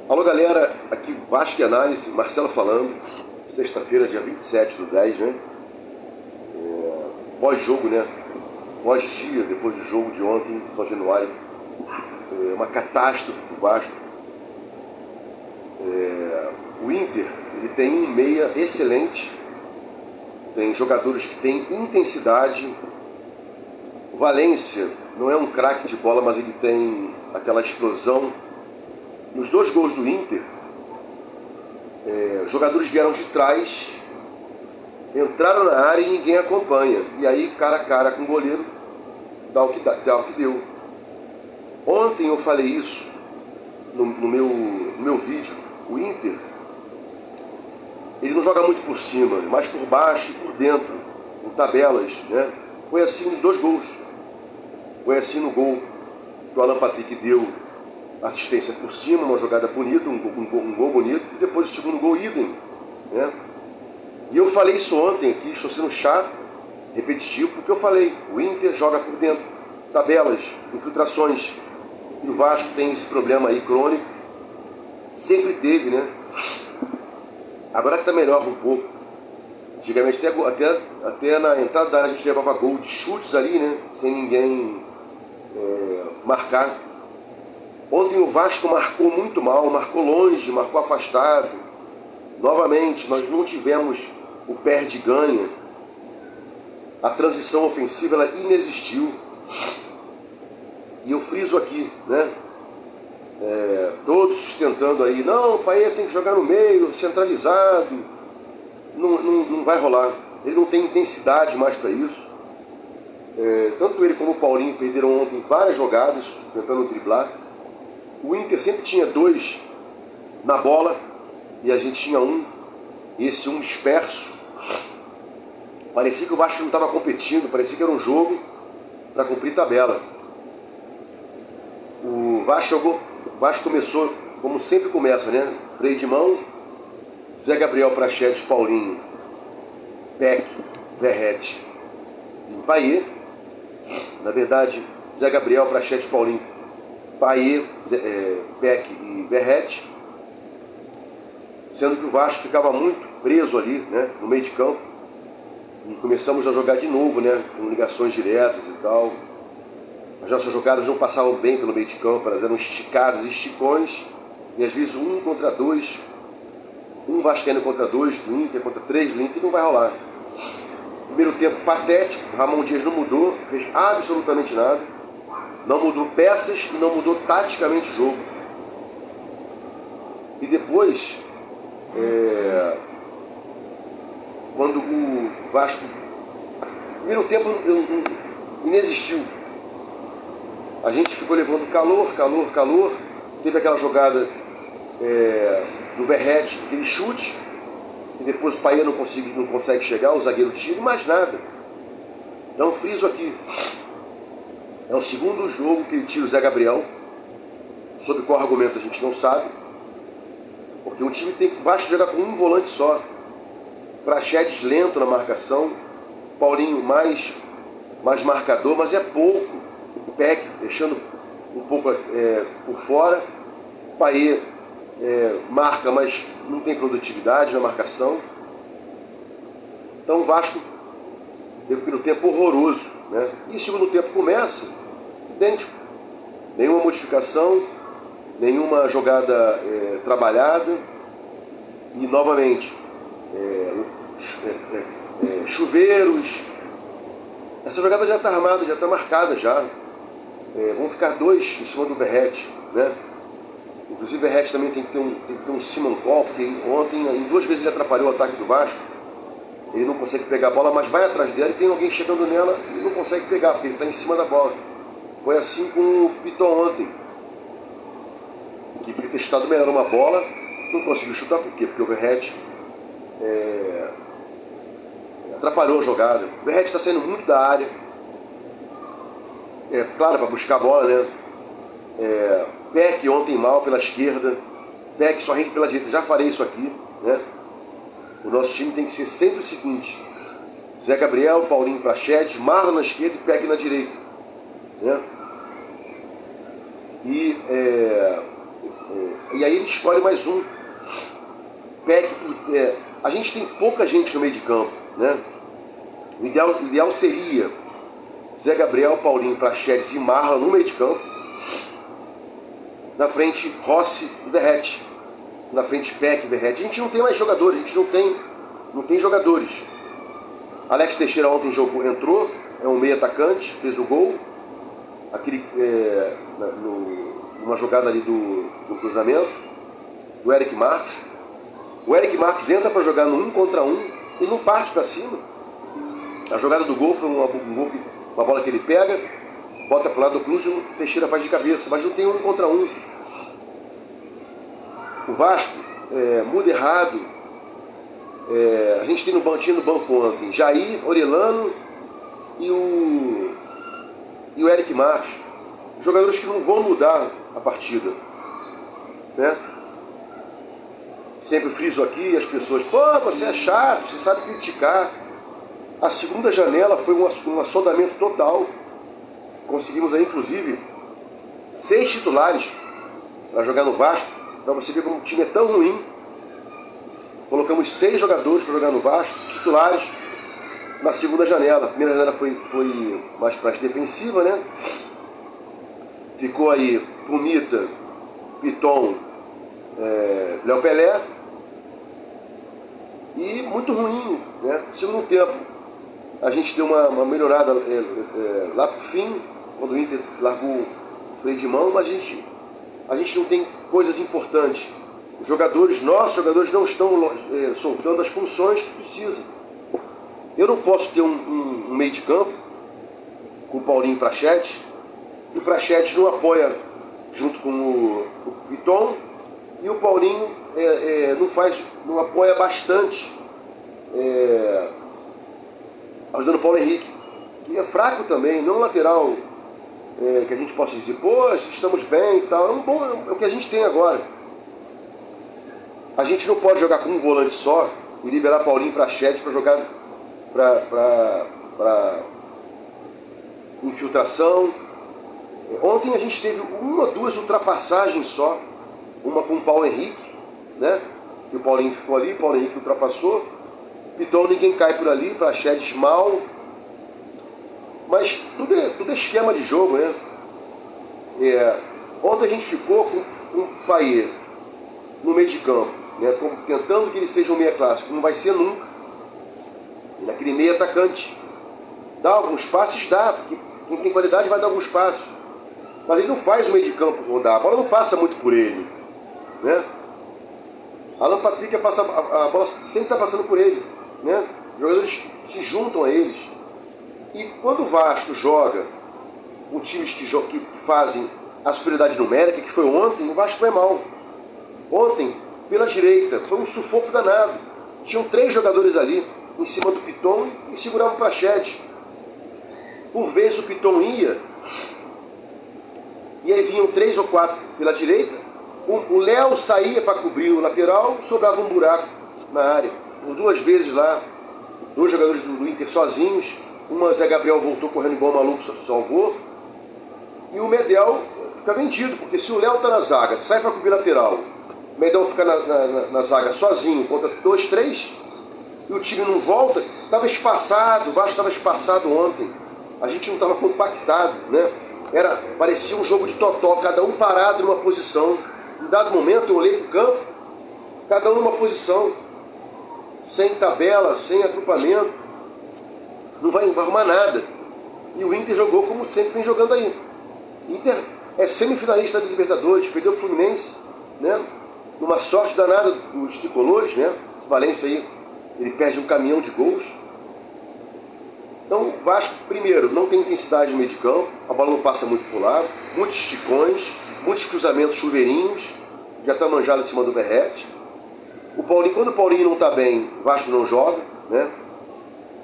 Alô galera, aqui Vasco e Análise, Marcelo falando, sexta-feira, dia 27/10, né? Pós-jogo, né? Pós-dia, depois do jogo de ontem, São Januário, uma catástrofe pro Vasco. O Inter, ele tem um meia excelente, tem jogadores que têm intensidade. O Valência não é um craque de bola, mas ele tem aquela explosão. Nos dois gols do Inter, os jogadores vieram de trás, entraram na área e ninguém acompanha. E aí, cara a cara com o goleiro, dá o que deu. Ontem eu falei isso no meu vídeo. O Inter, ele não joga muito por cima, mas por baixo e por dentro, em tabelas, né? Foi assim nos dois gols. Foi assim no gol que o Alan Patrick deu assistência por cima, uma jogada bonita, um gol bonito, e depois o segundo gol, idem, né? E eu falei isso ontem aqui, estou sendo chato, repetitivo, porque eu falei, o Inter joga por dentro, tabelas, infiltrações, e o Vasco tem esse problema aí crônico, sempre teve, né? Agora que está melhor um pouco. Antigamente até na entrada da área a gente levava gol de chutes ali, né? Sem ninguém marcar. Ontem o Vasco marcou muito mal, marcou longe, marcou afastado. Novamente, nós não tivemos o perde-ganha. A transição ofensiva ela inexistiu. E eu friso aqui, né? Todos sustentando aí, não, o Payet tem que jogar no meio, centralizado. Não vai rolar. Ele não tem intensidade mais para isso. Tanto ele como o Paulinho perderam ontem várias jogadas, tentando driblar. O Inter sempre tinha dois na bola e a gente tinha um, e esse um disperso. Parecia que o Vasco não estava competindo, parecia que era um jogo para cumprir tabela. O Vasco começou como sempre começa, né? Freio de mão, Zé Gabriel, Praxedes, Paulinho, Peck, Verrete e Payet. Na verdade, Zé Gabriel, Praxedes, Paulinho, Payet, Peck e Verrete, sendo que o Vasco ficava muito preso ali, né, no meio de campo, e começamos a jogar de novo, né, com ligações diretas e tal. As nossas jogadas não passavam bem pelo meio de campo, elas eram esticadas, esticões, e às vezes um contra dois, um vascaíno contra dois, do Inter contra três do Inter, não vai rolar. Primeiro tempo patético, Ramon Dias não mudou, fez absolutamente nada. Não mudou peças e não mudou taticamente o jogo. E depois, quando o Vasco... Primeiro tempo inexistiu. A gente ficou levando calor. Teve aquela jogada do Verrete, aquele chute. E depois o Payet não consegue chegar, o zagueiro tira, mais nada. Então friso aqui. É o segundo jogo que ele tira o Zé Gabriel. Sobre qual argumento a gente não sabe. Porque o time tem que basta jogar com um volante só. Praxedes lento na marcação. Paulinho mais marcador, mas é pouco. O Peck fechando um pouco por fora. Payet marca, mas não tem produtividade na marcação. Então o Vasco teve um primeiro tempo horroroso, né? E o segundo tempo começa idêntico. Nenhuma modificação, nenhuma jogada trabalhada. E novamente, chuveiros. Essa jogada já está armada, já está marcada já. Vão ficar dois em cima do Verrete, né? Inclusive o Verrete também tem que ter um Simancol, porque ontem, em duas vezes ele atrapalhou o ataque do Vasco. Ele não consegue pegar a bola, mas vai atrás dela e tem alguém chegando nela e não consegue pegar, porque ele está em cima da bola. Foi assim com o Piton ontem, que podia ter chutado melhor uma bola, não conseguiu chutar. Por quê? Porque o Verrete atrapalhou a jogada. O Verrete está saindo muito da área, claro, para buscar a bola, né? Peck ontem mal pela esquerda, Peck só rende pela direita. Já falei isso aqui, né? O nosso time tem que ser sempre o seguinte: Zé Gabriel, Paulinho, Praxedes, Marlon na esquerda e Peck na direita, né? E aí ele escolhe mais um. Peck, a gente tem pouca gente no meio de campo, né? O ideal seria Zé Gabriel, Paulinho, Praxedes e Marlon no meio de campo. Na frente, Rossi e Verratti. Na frente, Peck e Verratti. A gente não tem mais jogadores, a gente não tem jogadores. Alex Teixeira ontem entrou, é um meio atacante, fez o gol. Numa jogada ali do cruzamento, do Eric Marcos. O Eric Marcos entra para jogar no 1 contra 1 e não parte para cima. A jogada do gol foi uma bola que ele pega, bota para o lado do cruz e o Teixeira faz de cabeça, mas não tem 1 contra 1. O Vasco muda errado. A gente tinha no banco ontem Jair, Orelano e o Eric Marcos. Jogadores que não vão mudar a partida, né? Sempre friso aqui, as pessoas, pô, você é chato, você sabe criticar. A segunda janela foi um assodamento total. Conseguimos aí, inclusive, 6 titulares para jogar no Vasco, para você ver como o time é tão ruim. Colocamos 6 jogadores para jogar no Vasco, titulares, na segunda janela. A primeira janela foi mais defensiva, né? Ficou aí Pumita, Piton, Léo Pelé. E muito ruim, né? Segundo tempo, a gente deu uma melhorada lá pro fim, quando o Inter largou o freio de mão, mas a gente não tem coisas importantes. Nossos jogadores não estão soltando as funções que precisam. Eu não posso ter um meio de campo com o Paulinho e Praxedes, e o Praxedes não apoia junto com o Piton, e o Paulinho não apoia bastante, ajudando o Paulo Henrique, que é fraco também, não lateral que a gente possa dizer, pô, estamos bem e tal. É o que a gente tem agora. A gente não pode jogar com um volante só e liberar Paulinho e Praxedes para jogar para infiltração. Ontem a gente teve 1 ou 2 ultrapassagens só, uma com o Paulo Henrique, né? Que o Paulinho ficou ali, o Paulo Henrique ultrapassou. Piton ninguém cai por ali, Praxedes mal. Mas tudo é esquema de jogo, né? Ontem a gente ficou com um Payet no meio de campo, né? Tentando que ele seja um meia clássico, não vai ser nunca. E naquele meia atacante. Dá alguns passes? Dá, porque quem tem qualidade vai dar alguns passos. Mas ele não faz o meio de campo rodar, a bola não passa muito por ele, né? Alan Patrick a bola sempre está passando por ele, né? Os jogadores se juntam a eles. E quando o Vasco joga com times que fazem a superioridade numérica, que foi ontem, o Vasco vai mal. Ontem, pela direita, foi um sufoco danado. Tinham 3 jogadores ali, em cima do Piton, e seguravam o Praxedes. Por vezes o Piton ia, e aí vinham 3 ou 4 pela direita. O Léo saía para cobrir o lateral, sobrava um buraco na área. Por 2 vezes lá, 2 jogadores do Inter sozinhos. Uma, Zé Gabriel voltou correndo igual maluco, salvou. E o Medel fica vendido, porque se o Léo está na zaga, sai para cobrir lateral, o Medel fica na zaga sozinho contra 2, 3, e o time não volta, estava espaçado, o Vasco estava espaçado ontem. A gente não estava compactado, né? Parecia um jogo de totó, cada um parado numa posição. Em dado momento eu olhei para o campo, cada um numa posição, sem tabela, sem agrupamento, não vai arrumar nada. E o Inter jogou como sempre vem jogando aí. Inter é semifinalista da Libertadores, perdeu o Fluminense, né? Numa sorte danada dos tricolores, né? Esse Valência aí, ele perde um caminhão de gols. Então o Vasco, primeiro, não tem intensidade no meio de campo, a bola não passa muito por lado, muitos esticões, muitos cruzamentos chuveirinhos, já está manjado em cima do Verratti. Quando o Paulinho não está bem, o Vasco não joga, né?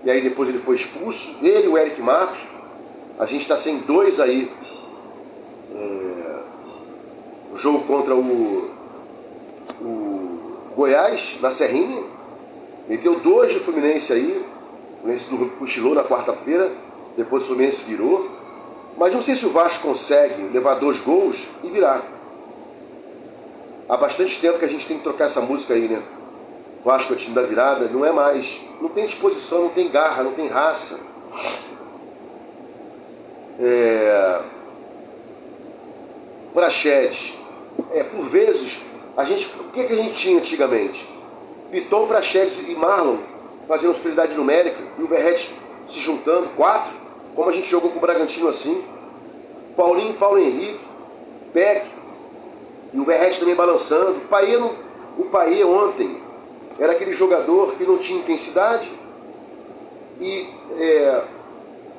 E aí depois ele foi expulso, ele e o Eric Marcos. A gente está sem 2 aí. O jogo contra o Goiás, na Serrinha. Meteu 2 do Fluminense aí. O Fluminense cochilou na quarta-feira, depois o Fluminense virou. Mas não sei se o Vasco consegue levar 2 gols e virar. há bastante tempo que a gente tem que trocar essa música aí, né? Vasco é o time da virada, não é mais. Não tem disposição, não tem garra, não tem raça. Praxedes. Por vezes, o que a gente tinha antigamente? Piton, Praxedes e Marlon fazendo superioridade numérica e o Verratti se juntando, 4, como a gente jogou com o Bragantino assim. Paulinho, Paulo Henrique, Beck e o Verratti também balançando. O Payet ontem era aquele jogador que não tinha intensidade e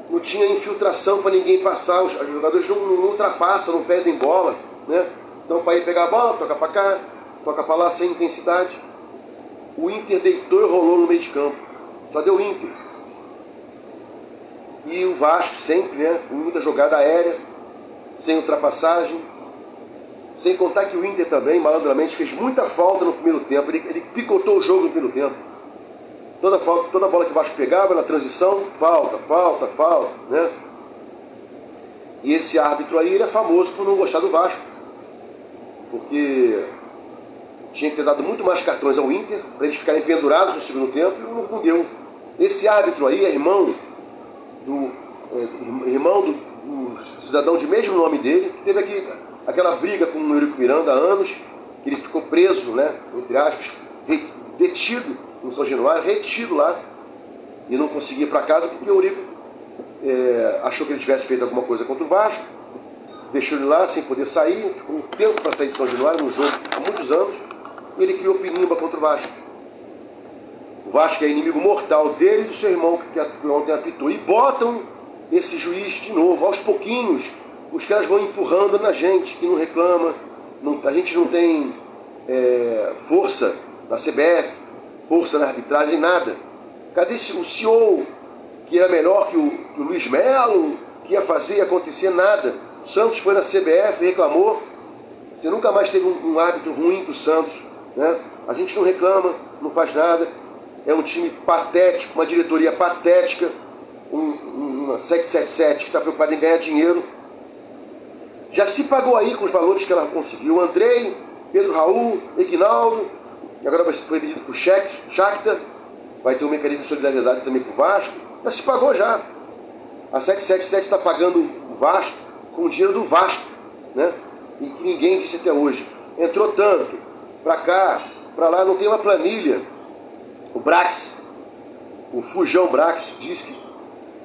não tinha infiltração para ninguém passar. Os jogadores não ultrapassam, não perdem bola, né? Então o Payet pega a bola, toca para cá, toca para lá sem intensidade. O Inter deitou e rolou no meio de campo. Só deu Inter. E o Vasco sempre, né? Com muita jogada aérea, sem ultrapassagem. Sem contar que o Inter também, malandramente, fez muita falta no primeiro tempo. Ele picotou o jogo no primeiro tempo. Toda bola que o Vasco pegava na transição, falta, né? E esse árbitro aí, ele é famoso por não gostar do Vasco. Porque tinha que ter dado muito mais cartões ao Inter, para eles ficarem pendurados no segundo tempo, e não deu. Esse árbitro aí é irmão do cidadão de mesmo nome dele, que teve aquela briga com o Eurico Miranda há anos, que ele ficou preso, né, entre aspas, detido em São Januário, retido lá, e não conseguia ir para casa porque o Eurico achou que ele tivesse feito alguma coisa contra o Vasco, deixou ele lá sem poder sair, ficou um tempo para sair de São Januário, num jogo há muitos anos, e ele criou pinimba contra o Vasco. O Vasco é inimigo mortal dele e do seu irmão, que ontem apitou, e botam esse juiz de novo, aos pouquinhos. Os caras vão empurrando na gente, que não reclama. A gente não tem força na CBF, força na arbitragem, nada. Cadê o CEO, que era melhor que o Luiz Melo, que ia fazer e acontecer? Nada. O Santos foi na CBF, reclamou. Você nunca mais teve um árbitro ruim para o Santos, né? A gente não reclama, não faz nada. É um time patético, uma diretoria patética, uma 777 que está preocupada em ganhar dinheiro. Já se pagou aí com os valores que ela conseguiu. Andrei, Pedro Raul, Eguinaldo, e agora foi vendido para o Shakhtar, vai ter um mecanismo de solidariedade também para o Vasco. Já se pagou já. A 777 está pagando o Vasco com o dinheiro do Vasco, né? E que ninguém disse até hoje. Entrou tanto, para cá, para lá, não tem uma planilha. O Brax, o Fujão Brax, disse que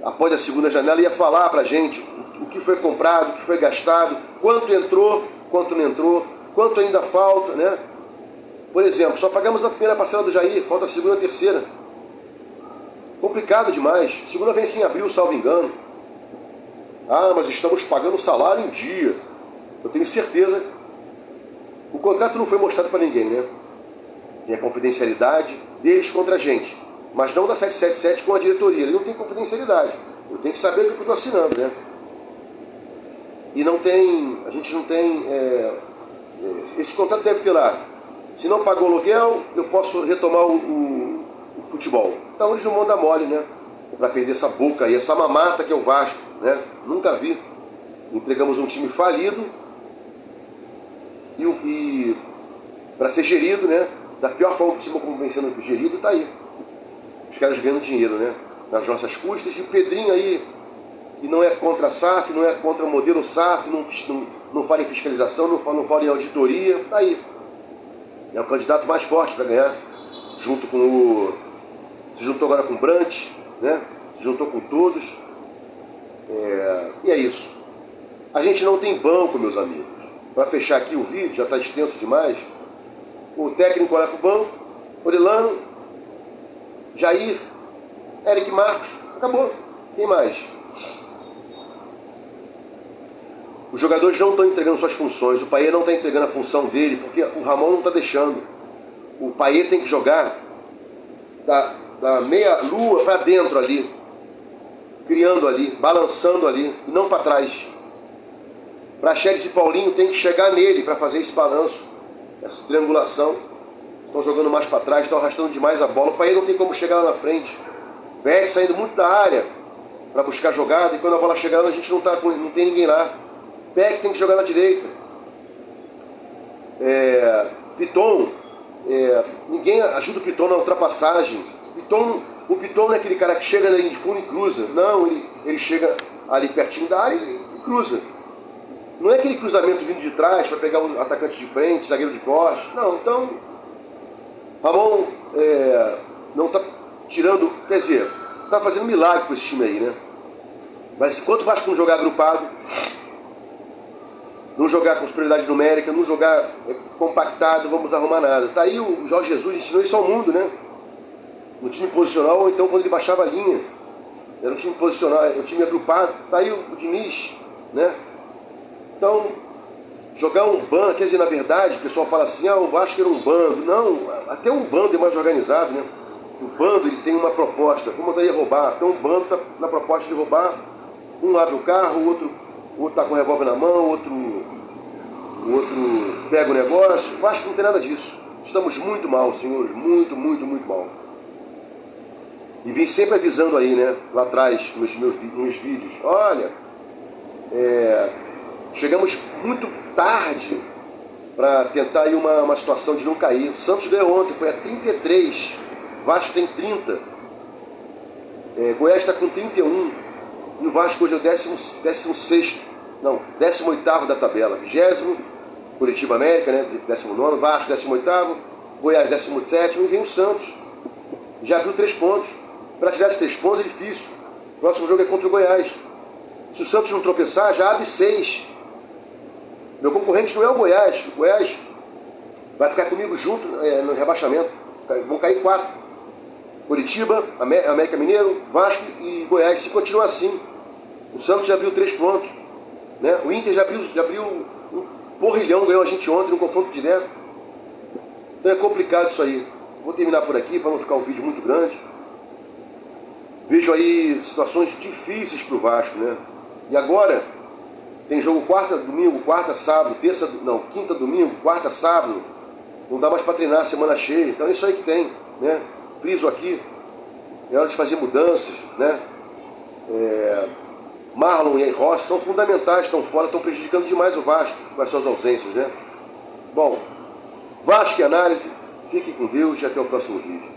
após a segunda janela ia falar para a gente o que foi comprado, o que foi gastado, quanto entrou, quanto não entrou, quanto ainda falta, né? Por exemplo, só pagamos a primeira parcela do Jair, falta a segunda e a terceira. Complicado demais. A segunda vem em abril, salvo engano. Ah, mas estamos pagando o salário em dia. Eu tenho certeza. O contrato não foi mostrado para ninguém, né? Tem a confidencialidade deles contra a gente, mas não da 777 com a diretoria. Ele não tem confidencialidade. Eu tenho que saber o que eu estou assinando, né? E não tem, a gente não tem, esse contrato deve ter lá, se não pagou o aluguel, eu posso retomar o futebol. Então eles não vão dar mole, né? Para perder essa boca aí, essa mamata que é o Vasco, né? Nunca vi. Entregamos um time falido e para ser gerido, né? Da pior forma possível como vem sendo gerido, tá aí. Os caras ganhando dinheiro, né? Nas nossas custas. E o Pedrinho aí, que não é contra a SAF, não é contra o modelo SAF, não fala em fiscalização, não fala em auditoria, tá aí. É o candidato mais forte para ganhar, junto com se juntou agora com o Brant, né? Se juntou com todos. E é isso. A gente não tem banco, meus amigos. Para fechar aqui o vídeo, já está extenso demais. O técnico olha para o banco, Orelano, Jair, Eric Marcos, acabou. Quem mais? Os jogadores não estão entregando suas funções, o Payet não está entregando a função dele, porque o Ramon não está deixando. O Payet tem que jogar da meia-lua para dentro ali, criando ali, balançando ali, e não para trás. Praxedes e Paulinho tem que chegar nele para fazer esse balanço, essa triangulação. Estão jogando mais para trás, estão arrastando demais a bola. O Payet não tem como chegar lá na frente. Verde saindo muito da área para buscar jogada, e quando a bola chega lá, a gente não tem ninguém lá. Peck tem que jogar na direita. Piton, ninguém ajuda o Piton na ultrapassagem. O Piton não é aquele cara que chega da linha de fundo e cruza. Não, ele chega ali pertinho da área e cruza. Não é aquele cruzamento vindo de trás para pegar o atacante de frente, zagueiro de costas. Não, então Ramon não está tirando, quer dizer, está fazendo milagre com esse time aí, né? Mas enquanto o Vasco não jogar agrupado, não jogar com superioridade numérica, não jogar compactado, vamos arrumar nada. Tá aí o Jorge Jesus ensinou isso ao mundo, né? No time posicional, ou então quando ele baixava a linha. Era um time posicional, um time agrupado. Tá aí o Diniz, né? Então, jogar um bando, quer dizer, na verdade, o pessoal fala assim, o Vasco era um bando. Não, até um bando é mais organizado, né? O bando, ele tem uma proposta, vamos aí roubar. Então o bando está na proposta de roubar. Um abre o carro, o outro está com o revólver na mão, o outro pega o negócio. O Vasco não tem nada disso. Estamos muito mal, senhores, muito, muito, muito mal. E vim sempre avisando aí, né, lá atrás, nos vídeos, olha, chegamos muito tarde para tentar aí uma situação de não cair. O Santos ganhou ontem, foi a 33, Vasco tem 30, Goiás está com 31, e o Vasco hoje é o 16º, não, 18º da tabela, 20º, Curitiba América, né, 19º, Vasco 18º, Goiás 17º, e vem o Santos, já abriu 3 pontos. Para tirar esses 3 pontos é difícil. O próximo jogo é contra o Goiás. Se o Santos não tropeçar, já abre 6. Meu concorrente não é o Goiás. O Goiás vai ficar comigo junto no rebaixamento. Vão cair 4. Curitiba, América Mineiro, Vasco e Goiás. Se continuar assim, o Santos já abriu 3 pontos. Né? O Inter já abriu um porrilhão, ganhou a gente ontem no confronto direto. Então é complicado isso aí. Vou terminar por aqui para não ficar um vídeo muito grande. Vejo aí situações difíceis para o Vasco, né? E agora tem jogo quarta, domingo, quarta, sábado, quinta, domingo, quarta, sábado. Não dá mais para treinar semana cheia. Então é isso aí que tem, né? Friso aqui, é hora de fazer mudanças, né? Marlon e Rossi são fundamentais, estão fora, estão prejudicando demais o Vasco com as suas ausências, né? Bom, Vasco e análise, fiquem com Deus e até o próximo vídeo.